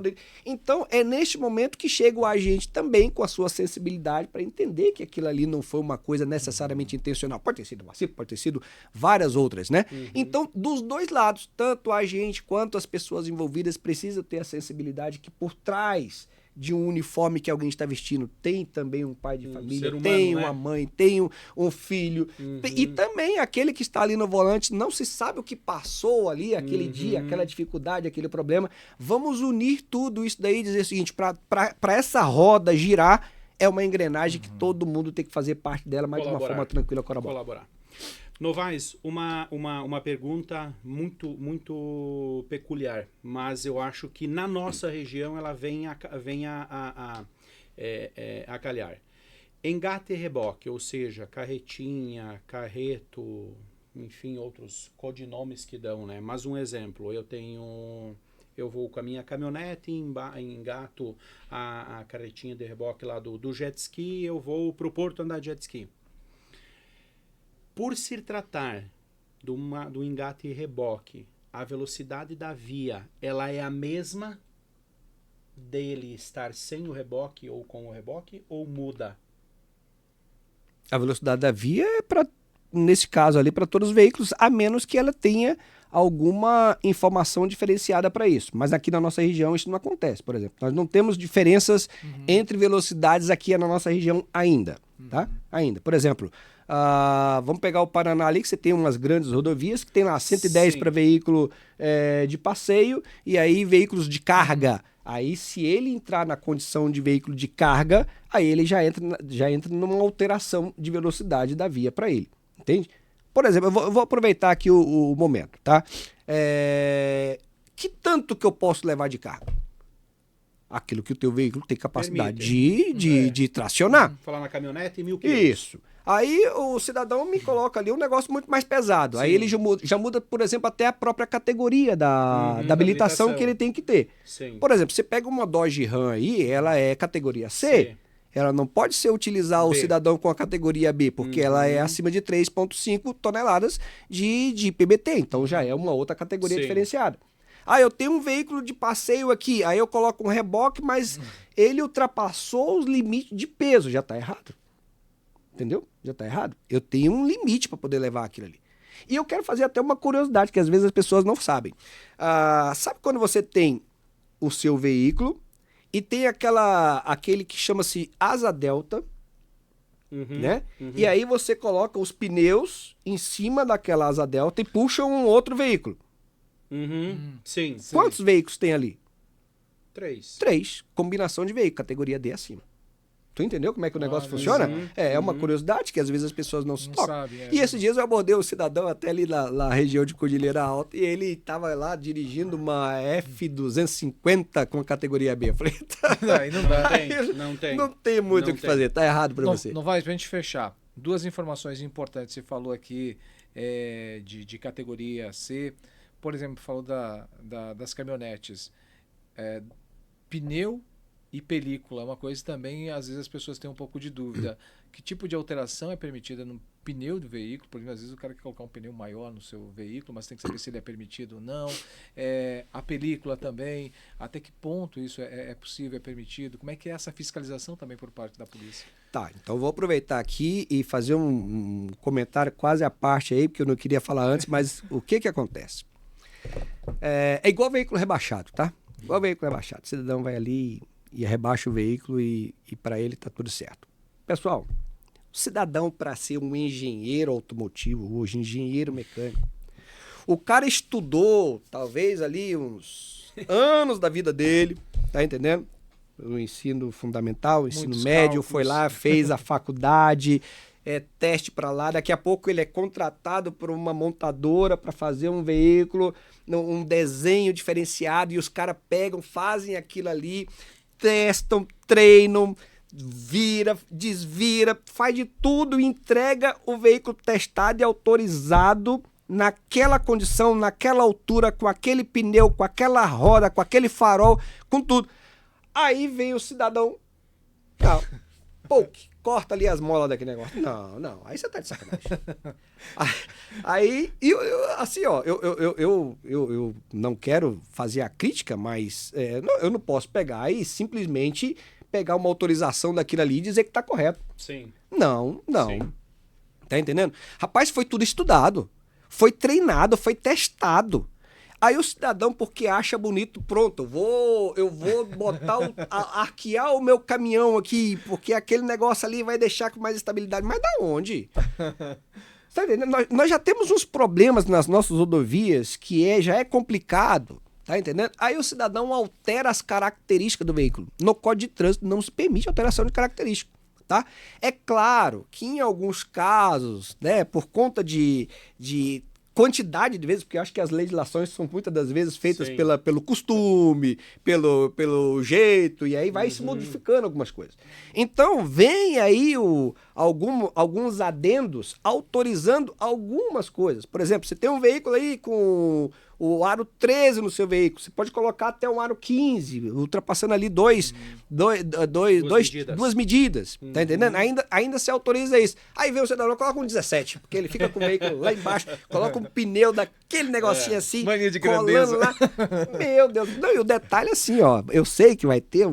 Então, é neste momento que chega o agente também com a sua sensibilidade para entender que aquilo ali não foi uma coisa necessariamente intencional. Pode ter sido vacilo, pode ter sido várias outras, né? Então, dos dois lados, tanto a agente quanto as pessoas envolvidas precisam ter a sensibilidade que por trás de um uniforme que alguém está vestindo tem também um pai de família, humano, tem uma mãe, tem um filho, e também aquele que está ali no volante não se sabe o que passou ali aquele dia, aquela dificuldade, aquele problema. Vamos unir tudo isso daí e dizer o seguinte, para essa roda girar, é uma engrenagem que todo mundo tem que fazer parte dela, mas de uma forma tranquila, colaborar. Novaes, uma pergunta muito, muito peculiar, mas eu acho que na nossa região ela vem a calhar. Engate e reboque, ou seja, carretinha, carreto, enfim, outros codinomes que dão, né? Mas um exemplo, eu vou com a minha caminhonete, engato a carretinha de reboque lá do jet ski, eu vou pro porto andar de jet ski. Por se tratar do engate e reboque, a velocidade da via, ela é a mesma dele estar sem o reboque ou com o reboque, ou muda? A velocidade da via é, nesse caso ali, para todos os veículos, a menos que ela tenha alguma informação diferenciada para isso. Mas aqui na nossa região isso não acontece, por exemplo. Nós não temos diferenças entre velocidades aqui na nossa região ainda, tá? Ainda. Por exemplo, vamos pegar o Paraná ali, que você tem umas grandes rodovias, que tem lá 110 para veículo de passeio, e aí veículos de carga. Aí, se ele entrar na condição de veículo de carga, aí ele já entra numa alteração de velocidade da via para ele, entende? Por exemplo, eu vou aproveitar aqui o momento, tá? Que tanto que eu posso levar de carga? aquilo que o teu veículo tem capacidade Permite. de tracionar. Falar na caminhonete, 1.000 quilos. Isso. Aí o cidadão me coloca ali um negócio muito mais pesado. Aí Sim. ele já muda, por exemplo, até a própria categoria da habilitação que ele tem que ter. Sim. Por exemplo, você pega uma Dodge Ram aí, ela é categoria C. C. Ela não pode ser utilizar o B. cidadão com a categoria B, porque ela é acima de 3,5 toneladas de PBT. Então já é uma outra categoria Sim. diferenciada. Ah, eu tenho um veículo de passeio aqui, aí eu coloco um reboque, mas ele ultrapassou os limites de peso. Já está errado. Entendeu? Já está errado. Eu tenho um limite para poder levar aquilo ali. E eu quero fazer até uma curiosidade, que às vezes as pessoas não sabem. Sabe quando você tem o seu veículo e tem aquele que chama-se asa delta, né? E aí você coloca os pneus em cima daquela asa delta e puxa um outro veículo. Sim. Quantos veículos tem ali? 3. 3. Combinação de veículo, categoria D acima. Tu entendeu como é que o negócio funciona? É uma curiosidade que às vezes as pessoas não se tocam. sabe, E esses dias eu abordei um cidadão até ali na região de Cordilheira Alta e ele estava lá dirigindo uma F250 com a categoria B. Eu falei, Aí não dá. Não tem. não tem muito Não o que tem. fazer, tá errado pra você. Não vai, pra gente fechar. 2 informações importantes. Você falou aqui de categoria C. Por exemplo, falou das caminhonetes. Pneu e película é uma coisa que também, às vezes, as pessoas têm um pouco de dúvida. Que tipo de alteração é permitida no pneu do veículo? Porque, às vezes, o cara quer colocar um pneu maior no seu veículo, mas tem que saber se ele é permitido ou não. A película também. Até que ponto isso é possível, é permitido? Como é que é essa fiscalização também por parte da polícia? Tá, então eu vou aproveitar aqui e fazer um comentário quase à parte aí, porque eu não queria falar antes, mas o que acontece? É igual veículo rebaixado, tá? Igual veículo rebaixado. O cidadão vai ali e rebaixa o veículo e para ele tá tudo certo. Pessoal, o cidadão, para ser um engenheiro automotivo hoje, engenheiro mecânico, o cara estudou talvez ali uns anos da vida dele, tá entendendo? O ensino fundamental, o ensino Muitos médio, cálculos. foi lá, fez a faculdade, teste para lá, daqui a pouco ele é contratado por uma montadora para fazer um veículo, um desenho diferenciado, e os caras pegam, fazem aquilo ali, testam, treinam, vira, desvira, faz de tudo e entrega o veículo testado e autorizado naquela condição, naquela altura, com aquele pneu, com aquela roda, com aquele farol, com tudo. Aí vem o cidadão, corta ali as molas daquele negócio. Não, aí você tá de sacanagem. Aí, assim, ó, eu não quero fazer a crítica, mas eu não posso pegar e simplesmente pegar uma autorização daquilo ali e dizer que tá correto. Sim. Não. Sim. Tá entendendo? Rapaz, foi tudo estudado, foi treinado, foi testado. Aí o cidadão, porque acha bonito, pronto, eu vou botar, arquear o meu caminhão aqui, porque aquele negócio ali vai deixar com mais estabilidade. Mas da onde? Tá entendendo? Nós já temos uns problemas nas nossas rodovias que já é complicado, tá entendendo? Aí o cidadão altera as características do veículo. No Código de Trânsito não se permite alteração de característica, tá? É claro que em alguns casos, né, por conta de quantidade de vezes, porque eu acho que as legislações são muitas das vezes feitas pelo costume, pelo jeito, e aí vai se modificando algumas coisas. Então, vem aí alguns adendos autorizando algumas coisas. Por exemplo, você tem um veículo aí com o aro 13 no seu veículo, você pode colocar até um aro 15, ultrapassando ali duas medidas, tá entendendo? Ainda se autoriza isso. Aí vem o cidadão, coloca um 17, porque ele fica com o veículo lá embaixo, coloca um pneu daquele negocinho assim, mania de colando grandeza. lá. Meu Deus. Não, e o detalhe é assim, ó, eu sei que vai ter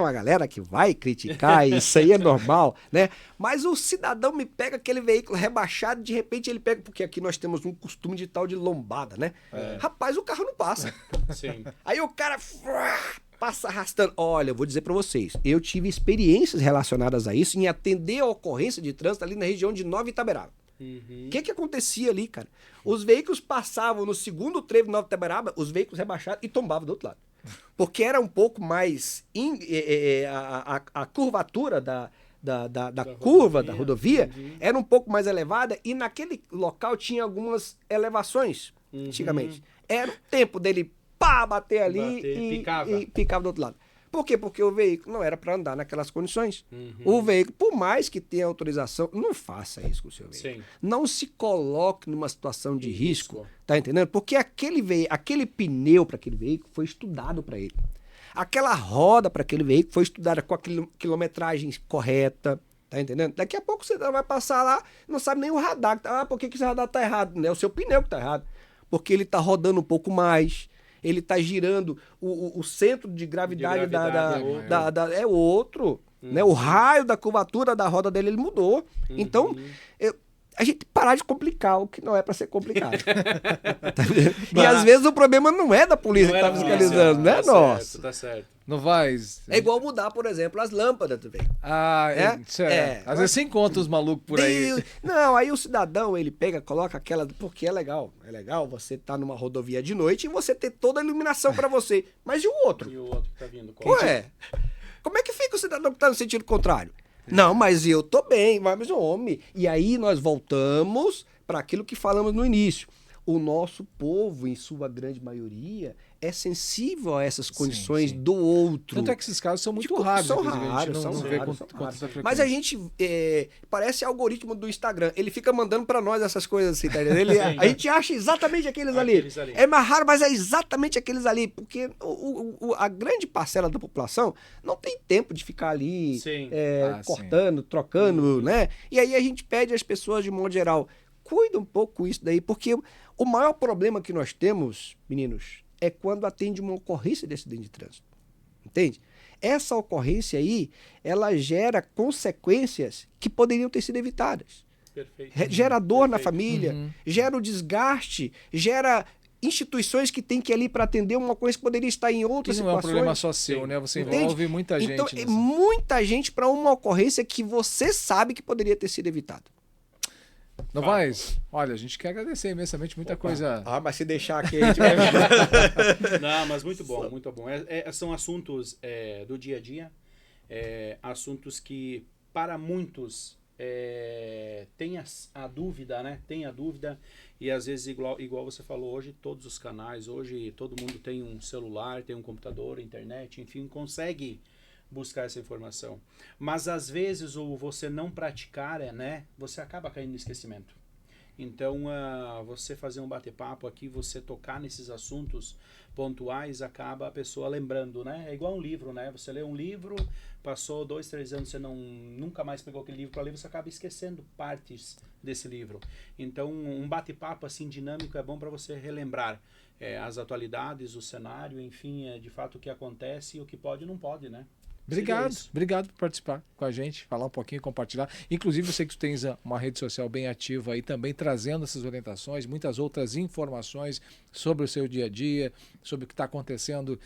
uma galera que vai criticar, e isso aí é normal, né? Mas o cidadão me pega aquele veículo rebaixado, de repente ele pega, porque aqui nós temos um costume de tal de lombada, né? Rapaz, o carro não passa. Sim. Aí o cara passa arrastando. Olha, eu vou dizer pra vocês, eu tive experiências relacionadas a isso em atender a ocorrência de trânsito ali na região de Nova Itaberaba. O que acontecia ali, cara? Os veículos passavam no segundo trevo de Nova Itaberaba, os veículos rebaixados e tombavam do outro lado. Porque era um pouco mais... a curvatura da curva da rodovia era um pouco mais elevada e naquele local tinha algumas elevações, antigamente. Era o tempo dele bater ali e picava do outro lado. Por quê? Porque o veículo não era para andar naquelas condições. Uhum. O veículo, por mais que tenha autorização, não faça isso com o seu veículo. Sim. Não se coloque numa situação de risco, tá entendendo? Porque aquele pneu para aquele veículo foi estudado para ele. Aquela roda para aquele veículo foi estudada com a quilometragem correta, tá entendendo? Daqui a pouco você vai passar lá, não sabe nem o radar. Por que esse radar tá errado? Não é o seu pneu que tá errado. Porque ele tá rodando um pouco mais, ele tá girando, o centro de gravidade, é outro. Né? O raio da curvatura da roda dele ele mudou. Então, a gente parar de complicar o que não é para ser complicado. Tá vendo? E às vezes o problema não é da polícia que tá fiscalizando, não é nosso. Tá certo. Não vai. É igual mudar, por exemplo, as lâmpadas do veículo. Às vezes você encontra os malucos por aí. Não, aí o cidadão, ele pega, coloca aquela... Porque é legal. É legal você tá numa rodovia de noite e você ter toda a iluminação para você. Mas e o outro? E o outro que tá vindo? Ué, como é que fica o cidadão que tá no sentido contrário? Não, mas eu tô bem, mas homem. E aí nós voltamos para aquilo que falamos no início. O nosso povo, em sua grande maioria, é sensível a essas condições do outro. Tanto é que esses casos são muito raros. São raros, não vê com raros. frequência. Mas a gente, parece algoritmo do Instagram. Ele fica mandando para nós essas coisas assim, tá entendendo? A gente acha exatamente aqueles ali. É mais raro, mas é exatamente aqueles ali. Porque a grande parcela da população não tem tempo de ficar ali cortando, trocando, né? E aí a gente pede às pessoas, de modo geral, cuida um pouco com isso daí, porque o maior problema que nós temos, meninos, é quando atende uma ocorrência de acidente de trânsito. Entende? Essa ocorrência aí, ela gera consequências que poderiam ter sido evitadas. Perfeito. Gera dor na família, gera o desgaste, gera instituições que tem que ir ali para atender uma coisa que poderia estar em outras situações. Não é um problema só seu, né? Você envolve muita gente. Então, muita gente para uma ocorrência que você sabe que poderia ter sido evitada. Novaes, olha, a gente quer agradecer imensamente, muita coisa. Mas se deixar aqui, a gente vai... Não, mas muito bom, muito bom. São assuntos do dia a dia, assuntos que para muitos tem a dúvida, né? Tem a dúvida e às vezes, igual você falou hoje, todos os canais, hoje todo mundo tem um celular, tem um computador, internet, enfim, consegue buscar essa informação. Mas às vezes você não praticar, né, você acaba caindo no esquecimento. Então, você fazer um bate-papo aqui, você tocar nesses assuntos pontuais, acaba a pessoa lembrando, né? É igual um livro, né? Você lê um livro, passou 2, 3 anos, você nunca mais pegou aquele livro para ler, você acaba esquecendo partes desse livro. Então, um bate-papo assim dinâmico é bom para você relembrar as atualidades, o cenário, enfim, de fato o que acontece e o que pode e não pode, né? Obrigado por participar com a gente, falar um pouquinho, compartilhar. Inclusive, eu sei que tu tens uma rede social bem ativa aí também, trazendo essas orientações, muitas outras informações sobre o seu dia a dia, sobre o que está acontecendo,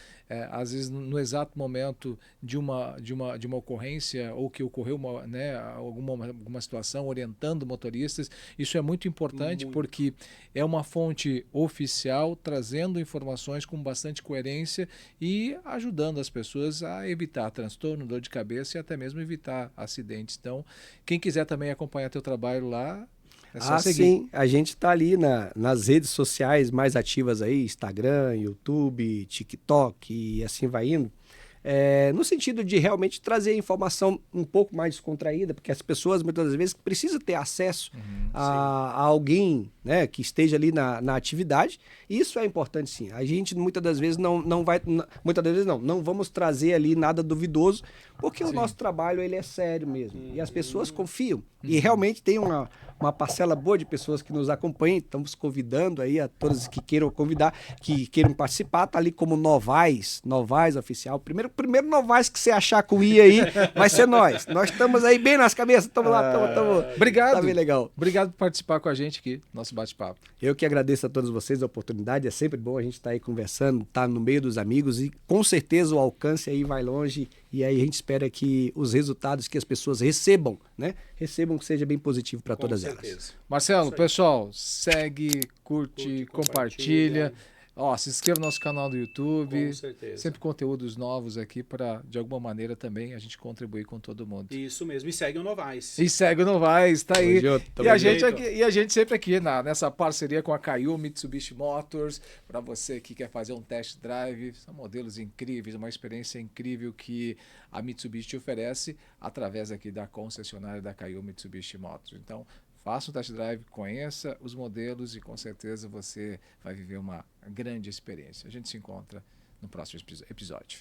às vezes no exato momento de uma ocorrência ou que ocorreu alguma situação, orientando motoristas. Isso é muito importante porque é uma fonte oficial, trazendo informações com bastante coerência e ajudando as pessoas a evitar transtorno, dor de cabeça e até mesmo evitar acidentes. Então, quem quiser também acompanhar teu trabalho lá, é só seguir. Sim, a gente está ali nas redes sociais mais ativas aí, Instagram, YouTube, TikTok e assim vai indo. No sentido de realmente trazer informação um pouco mais descontraída, porque as pessoas muitas das vezes precisam ter acesso a alguém, né, que esteja ali na atividade, e isso é importante sim. A gente muitas das vezes não vamos trazer ali nada duvidoso, porque o nosso trabalho ele é sério mesmo, e as pessoas confiam, e realmente tem uma parcela boa de pessoas que nos acompanham. Estamos convidando aí a todos que queiram convidar, que queiram participar, tá ali como Novaes Oficial. Primeiro Novaes que você achar com I aí, vai ser nós. Nós estamos aí bem nas cabeças, estamos lá, estamos. Obrigado. Tá bem legal. Obrigado por participar com a gente aqui, nosso bate-papo. Eu que agradeço a todos vocês a oportunidade, é sempre bom a gente estar aí conversando, estar no meio dos amigos e com certeza o alcance aí vai longe e aí a gente espera que os resultados que as pessoas recebam, né? Recebam que seja bem positivo para todas elas. Marcelo, pessoal, segue, curte, compartilha. Ó, se inscreva no nosso canal do YouTube. Com certeza. Sempre conteúdos novos aqui para, de alguma maneira, também a gente contribuir com todo mundo. Isso mesmo. E segue o Novaes. E segue o Novaes, tá aí. Tamo E a junto. gente aqui, e a gente sempre aqui nessa parceria com a Kaiô Mitsubishi Motors, para você que quer fazer um test drive, são modelos incríveis, uma experiência incrível que a Mitsubishi te oferece através aqui da concessionária da Kaiô Mitsubishi Motors. Então, faça um test drive, conheça os modelos e com certeza você vai viver uma grande experiência. A gente se encontra no próximo episódio.